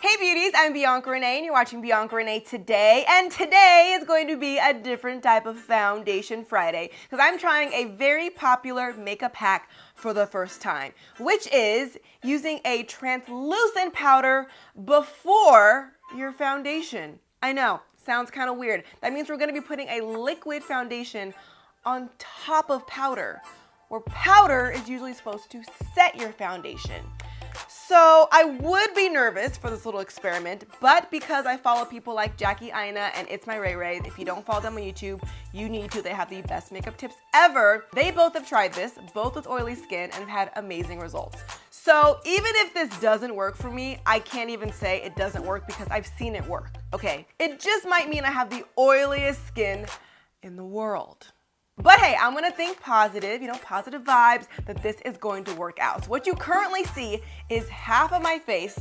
Hey beauties, I'm Bianca Renee and you're watching Bianca Renee Today, and today is going to be a different type of Foundation Friday because I'm trying a very popular makeup hack for the first time, which is using a translucent powder before your foundation. I know, sounds kind of weird. That means we're going to be putting a liquid foundation on top of powder, where powder is usually supposed to set your foundation. So I would be nervous for this little experiment, but because I follow people like Jackie Aina and It's My Ray Ray, if you don't follow them on YouTube, you need to. They have the best makeup tips ever. They both have tried this, both with oily skin, and have had amazing results. So even if this doesn't work for me, I can't even say it doesn't work because I've seen it work, okay? It just might mean I have the oiliest skin in the world. But hey, I'm gonna think positive, positive vibes, that this is going to work out. So what you currently see is half of my face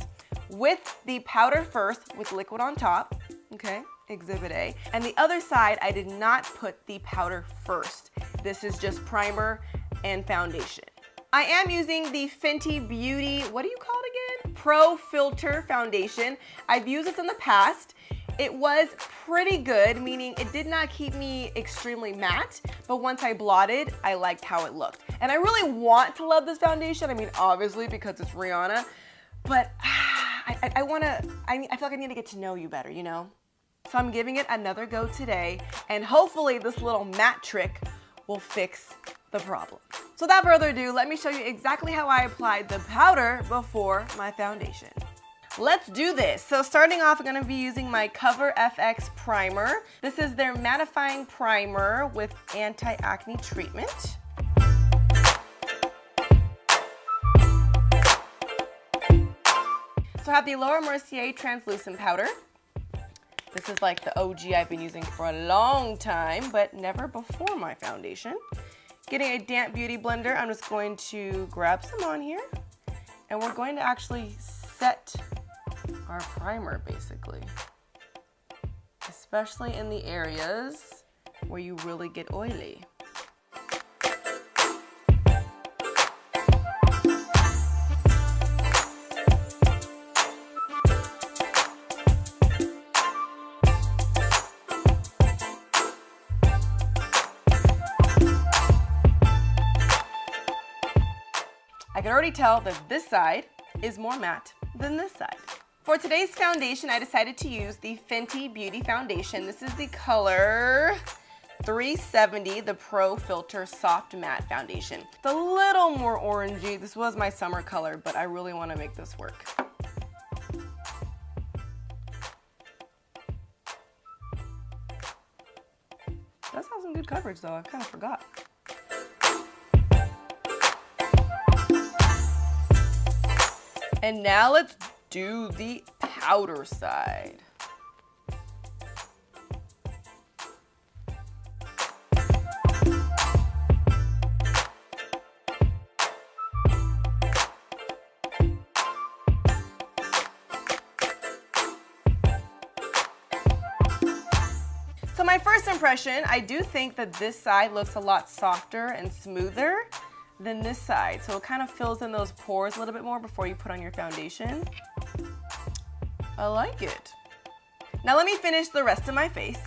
with the powder first with liquid on top, okay, exhibit A. And the other side, I did not put the powder first. This is just primer and foundation. I am using the Fenty Beauty, what do you call it again? Pro Filter Foundation. I've used this in the past. It was pretty good, meaning it did not keep me extremely matte, but once I blotted, I liked how it looked. And I really want to love this foundation. I mean, obviously because it's Rihanna, but I feel like I need to get to know you better, So I'm giving it another go today, and hopefully this little matte trick will fix the problem. So without further ado, let me show you exactly how I applied the powder before my foundation. Let's do this. So starting off, I'm going to be using my Cover FX primer. This is their mattifying primer with anti-acne treatment. So I have the Laura Mercier translucent powder. This is like the OG I've been using for a long time, but never before my foundation. Getting a damp beauty blender, I'm just going to grab some on here, and we're going to actually set our primer basically, especially in the areas where you really get oily. I can already tell that this side is more matte than this side. For today's foundation, I decided to use the Fenty Beauty Foundation. This is the color 370, the Pro Filter Soft Matte Foundation. It's a little more orangey. This was my summer color, but I really want to make this work. It does have some good coverage though, I kind of forgot. And now let's do the powder side. So my first impression, I do think that this side looks a lot softer and smoother than this side. So it kind of fills in those pores a little bit more before you put on your foundation. I like it. Now let me finish the rest of my face.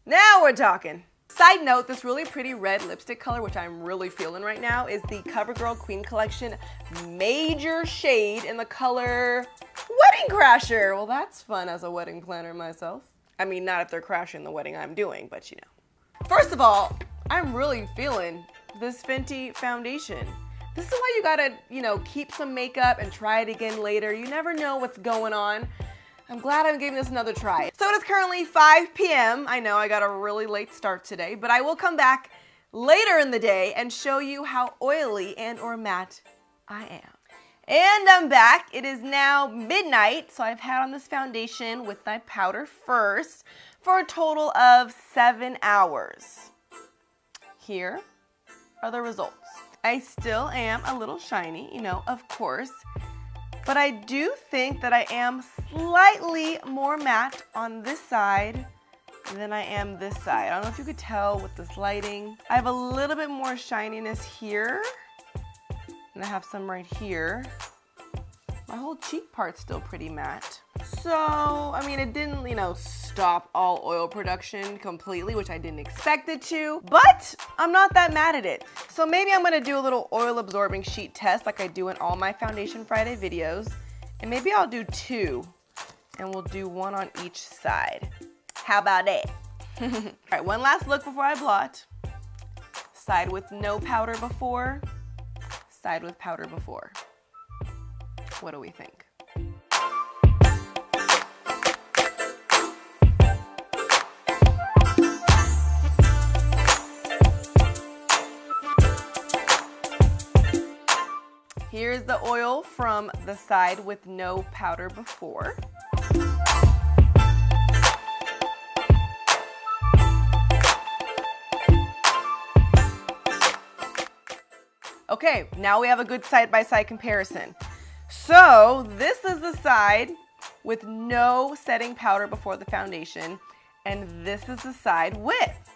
Now we're talking. Side note, this really pretty red lipstick color, which I'm really feeling right now, is the CoverGirl Queen Collection Major Shade in the color Wedding Crasher. Well, that's fun as a wedding planner myself. I mean, not if they're crashing the wedding I'm doing, but First of all, I'm really feeling this Fenty foundation. This is why you gotta, keep some makeup and try it again later. You never know what's going on. I'm glad I'm giving this another try. So it is currently 5 p.m. I know I got a really late start today, but I will come back later in the day and show you how oily and or matte I am. And I'm back. It is now midnight, so I've had on this foundation with my powder first for a total of 7 hours. Here are the results. I still am a little shiny, of course, but I do think that I am slightly more matte on this side than I am this side. I don't know if you could tell with this lighting. I have a little bit more shininess here, and I have some right here. My whole cheek part's still pretty matte. So, I mean, it didn't, stop all oil production completely, which I didn't expect it to, but I'm not that mad at it. So maybe I'm gonna do a little oil absorbing sheet test like I do in all my Foundation Friday videos. And maybe I'll do 2, and we'll do 1 on each side. How about it? All right, one last look before I blot. Side with no powder before, side with powder before. What do we think? Here's the oil from the side with no powder before. Okay, now we have a good side-by-side comparison. So this is the side with no setting powder before the foundation, and this is the side with.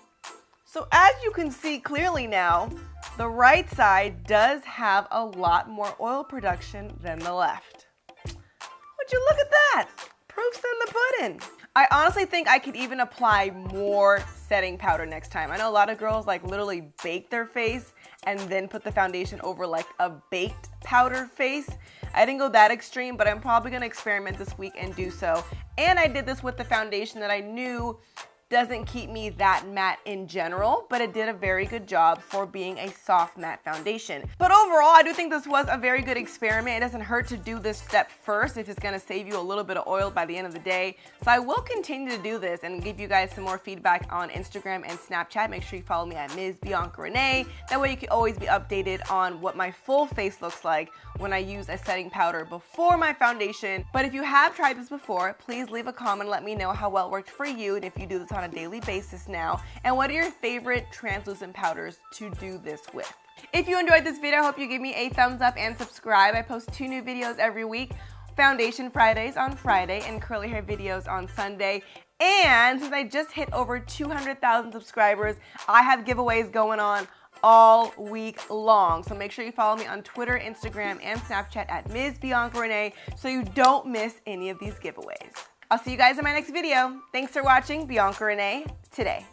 So as you can see clearly now, the right side does have a lot more oil production than the left. Would you look at that? Proof's in the pudding. I honestly think I could even apply more setting powder next time. I know a lot of girls like literally bake their face and then put the foundation over like a baked powder face. I didn't go that extreme, but I'm probably gonna experiment this week and do so. And I did this with the foundation that I knew doesn't keep me that matte in general, but it did a very good job for being a soft matte foundation. But overall, I do think this was a very good experiment. It doesn't hurt to do this step first if it's gonna save you a little bit of oil by the end of the day. So I will continue to do this and give you guys some more feedback on Instagram and Snapchat. Make sure you follow me at Ms. Bianca Renee. That way you can always be updated on what my full face looks like when I use a setting powder before my foundation. But if you have tried this before, please leave a comment and let me know how well it worked for you and if you do this on a daily basis now, and what are your favorite translucent powders to do this with. If you enjoyed this video, I hope you give me a thumbs up and subscribe. I post 2 new videos every week, Foundation Fridays on Friday and curly hair videos on Sunday. And since I just hit over 200,000 subscribers, I have giveaways going on all week long. So make sure you follow me on Twitter, Instagram, and Snapchat at Ms. Bianca Renee so you don't miss any of these giveaways. I'll see you guys in my next video. Thanks for watching Bianca Renee Today.